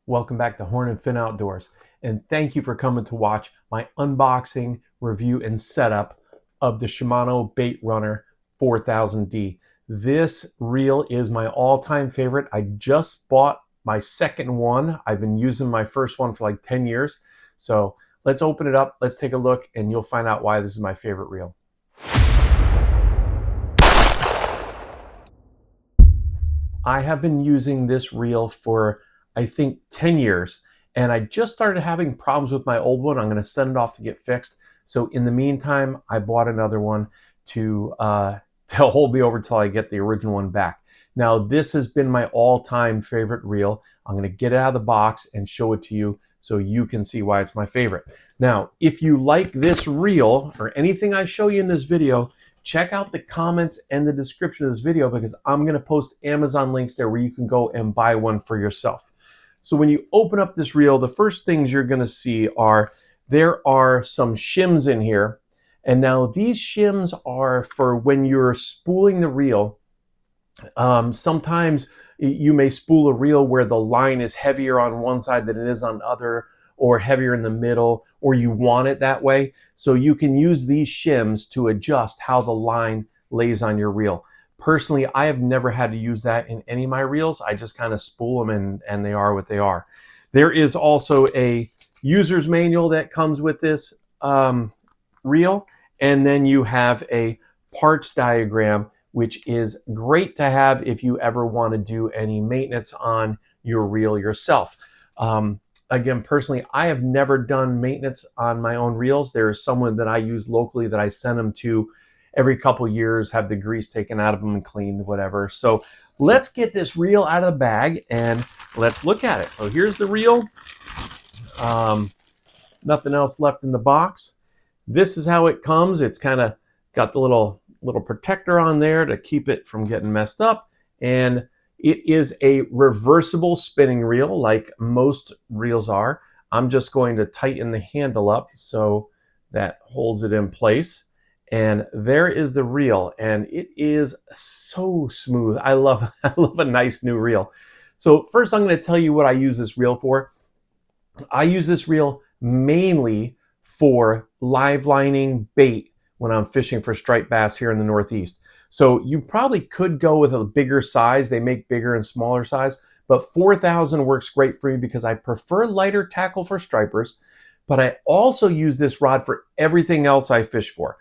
Welcome back to Horn and Fin Outdoors, and thank you for coming to watch my unboxing, review, and setup of the SHIMANO Baitrunner 4000D. This reel is my all-time favorite. I just bought my second one. I've been using my first one for like 10 years. So let's open it up, let's take a look, and you'll find out why this is my favorite reel. I have been using this reel for I think 10 years, and I just started having problems with my old one. I'm going to send it off to get fixed. So in the meantime, I bought another one to hold me over till I get the original one back. Now, this has been my all-time favorite reel. I'm going to get it out of the box and show it to you so you can see why it's my favorite. Now, if you like this reel or anything I show you in this video, check out the comments and the description of this video because I'm going to post Amazon links there where you can go and buy one for yourself. So when you open up this reel, the first things you're going to see are there are some shims in here. And now these shims are for when you're spooling the reel. Sometimes you may spool a reel where the line is heavier on one side than it is on the other, or heavier in the middle, or you want it that way. So you can use these shims to adjust how the line lays on your reel. Personally, I have never had to use that in any of my reels. I just kind of spool them and they are what they are. There is also a user's manual that comes with this reel. And then you have a parts diagram, which is great to have if you ever want to do any maintenance on your reel yourself. Again, personally, I have never done maintenance on my own reels. There's someone that I use locally that I send them to every couple years, have the grease taken out of them and cleaned, whatever. So let's get this reel out of the bag and let's look at it. So here's the reel. Nothing else left in the box. This is how it comes. It's kind of got the little protector on there to keep it from getting messed up. And it is a reversible spinning reel like most reels are. I'm just going to tighten the handle up so that holds it in place. And there is the reel, and it is so smooth. I love a nice new reel. So first I'm going to tell you what I use this reel for. I use this reel mainly for live lining bait when I'm fishing for striped bass here in the Northeast. So you probably could go with a bigger size. They make bigger and smaller size, but 4000 works great for me because I prefer lighter tackle for stripers, but I also use this rod for everything else I fish for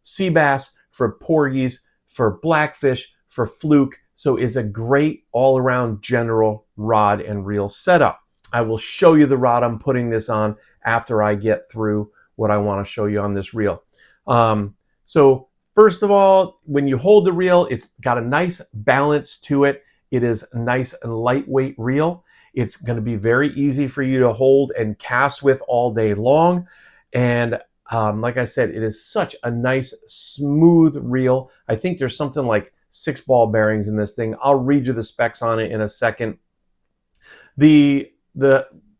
sea bass, for porgies, for blackfish, for fluke. So it's a great all-around general rod and reel setup. I will show you the rod I'm putting this on after I get through what I want to show you on this reel. So first of all, when you hold the reel, it's got a nice balance to it. It is a nice and lightweight reel. It's going to be very easy for you to hold and cast with all day long. And like I said, it is such a nice, smooth reel. I think there's something like 6 ball bearings in this thing. I'll read you the specs on it in a second. The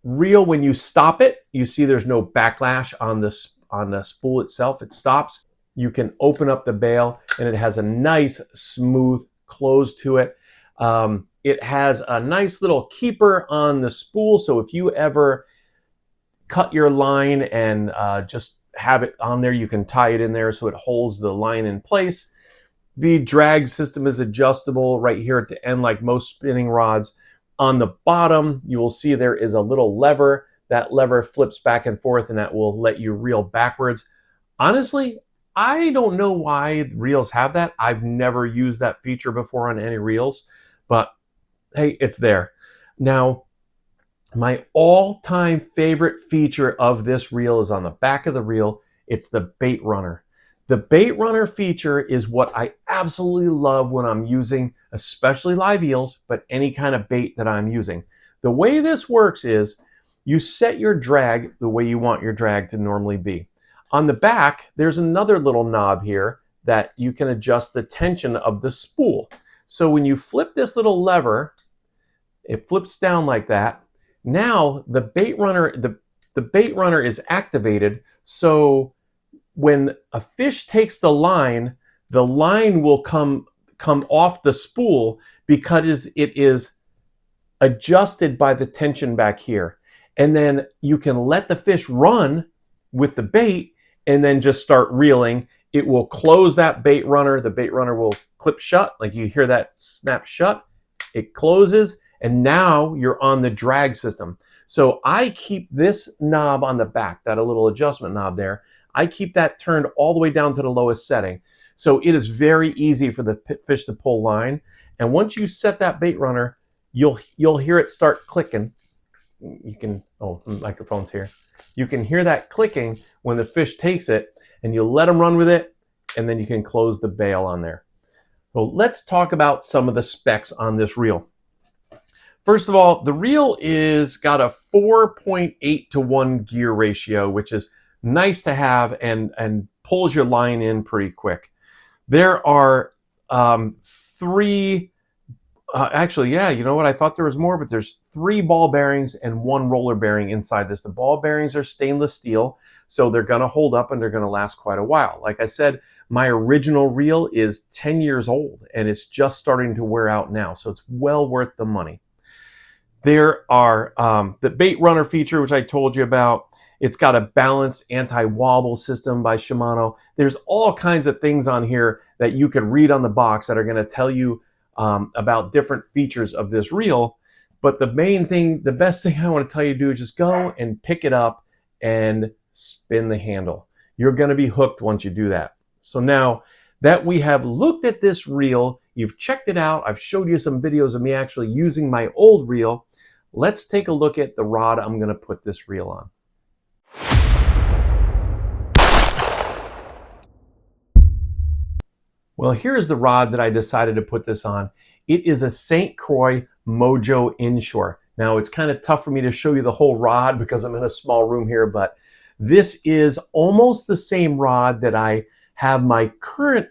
reel, when you stop it, you see there's no backlash on the spool itself. It stops. You can open up the bail, and it has a nice, smooth close to it. It has a nice little keeper on the spool, so if you ever cut your line and just have it on there, you can tie it in there so it holds the line in place. The drag system is adjustable right here at the end like most spinning rods. On the bottom, you will see there is a little lever. That lever flips back and forth and that will let you reel backwards. Honestly, I don't know why reels have that. I've never used that feature before on any reels, but hey, it's there. Now, my all-time favorite feature of this reel is on the back of the reel. It's the Baitrunner. The Baitrunner feature is what I absolutely love when I'm using, especially live eels, but any kind of bait that I'm using. The way this works is you set your drag the way you want your drag to normally be. On the back, there's another little knob here that you can adjust the tension of the spool. So when you flip this little lever, it flips down like that. Now the Baitrunner is activated, so when a fish takes the line will come off the spool because it is adjusted by the tension back here. And then you can let the fish run with the bait and then just start reeling. It will close that bait runner. The bait runner will clip shut, like you hear that snap shut. It closes, and now you're on the drag system. So I keep this knob on the back, that little adjustment knob there, I keep that turned all the way down to the lowest setting. So it is very easy for the fish to pull line. And once you set that bait runner, you'll hear it start clicking. You can, oh, the microphone's here. You can hear that clicking when the fish takes it, and you let them run with it, and then you can close the bail on there. So let's talk about some of the specs on this reel. First of all, the reel is got a 4.8 to 1 gear ratio, which is nice to have and pulls your line in pretty quick. There are three, actually, yeah, you know what? I thought there was more, but there's 3 ball bearings and 1 roller bearing inside this. The ball bearings are stainless steel, so they're going to hold up and they're going to last quite a while. Like I said, my original reel is 10 years old and it's just starting to wear out now, so it's well worth the money. There are the bait runner feature, which I told you about. It's got a balanced anti-wobble system by Shimano. There's all kinds of things on here that you could read on the box that are going to tell you about different features of this reel. But the main thing, the best thing I want to tell you to do is just go and pick it up and spin the handle. You're going to be hooked once you do that. So now that we have looked at this reel, you've checked it out, I've showed you some videos of me actually using my old reel, let's take a look at the rod I'm going to put this reel on. Well, here's the rod that I decided to put this on. It is a St. Croix Mojo Inshore. Now, it's kind of tough for me to show you the whole rod because I'm in a small room here, but this is almost the same rod that I have my current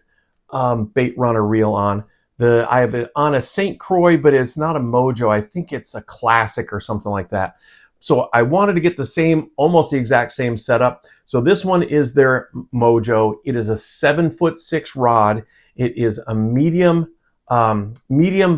bait runner reel on. I have it on a St. Croix, but it's not a Mojo. I think it's a Classic or something like that. So I wanted to get the same, almost the exact same setup. So this one is their Mojo. It is a 7'6" rod. It is a medium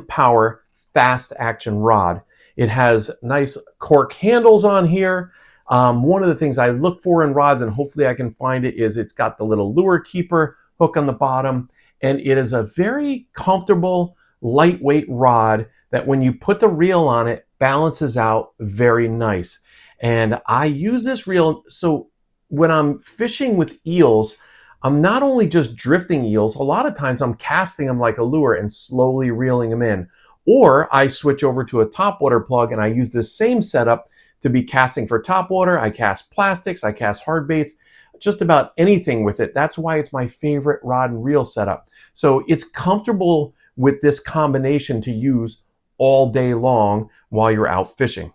power, fast action rod. It has nice cork handles on here. One of the things I look for in rods, and hopefully I can find it, is it's got the little lure keeper hook on the bottom. And it is a very comfortable, lightweight rod that when you put the reel on it, balances out very nice. And I use this reel, so when I'm fishing with eels, I'm not only just drifting eels, a lot of times I'm casting them like a lure and slowly reeling them in. Or I switch over to a topwater plug and I use this same setup to be casting for topwater. I cast plastics, I cast hard baits, just about anything with it. That's why it's my favorite rod and reel setup. So it's comfortable with this combination to use all day long while you're out fishing.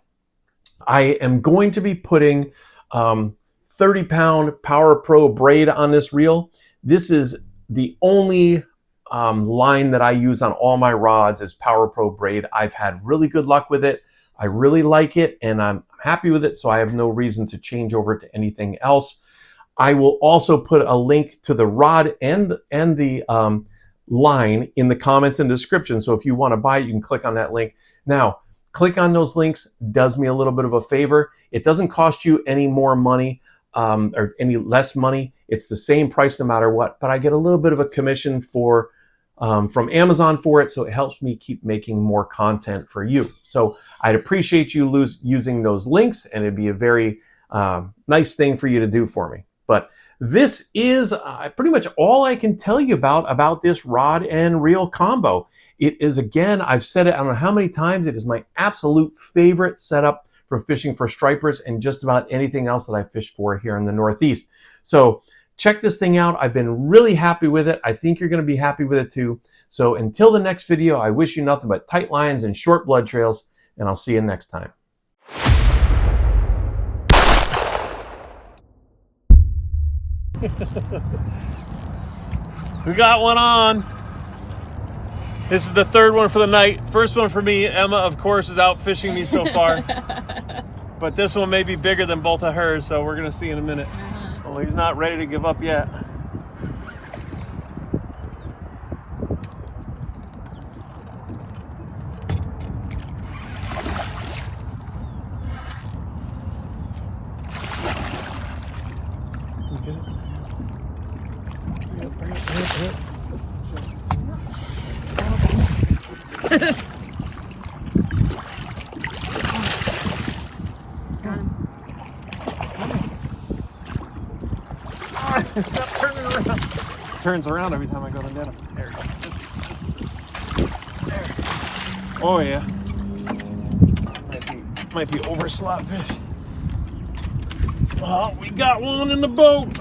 I am going to be putting 30-pound Power Pro braid on this reel. This is the only line that I use on all my rods is Power Pro braid. I've had really good luck with it. I really like it and I'm happy with it, so I have no reason to change over to anything else. I will also put a link to the rod and the line in the comments and description. So if you want to buy it, you can click on that link. Now, click on those links does me a little bit of a favor. It doesn't cost you any more money or any less money. It's the same price no matter what, but I get a little bit of a commission for from Amazon for it, so it helps me keep making more content for you. So I'd appreciate you using those links, and it'd be a very nice thing for you to do for me. But this is pretty much all I can tell you about this rod and reel combo. It is, again, I've said it I don't know how many times, it is my absolute favorite setup for fishing for stripers and just about anything else that I fish for here in the Northeast. So check this thing out. I've been really happy with it. I think you're going to be happy with it too. So until the next video, I wish you nothing but tight lines and short blood trails, and I'll see you next time. We got one on. This is the third one for the night. First one for me. Emma, of course, is out fishing me so far. But this one may be bigger than both of hers, so we're going to see in a minute. Well, he's not ready to give up yet. Got him. Stop turning around. Turns around every time I go to net him. There we go. There. Oh yeah. Might be over slot fish. Oh, we got one in the boat.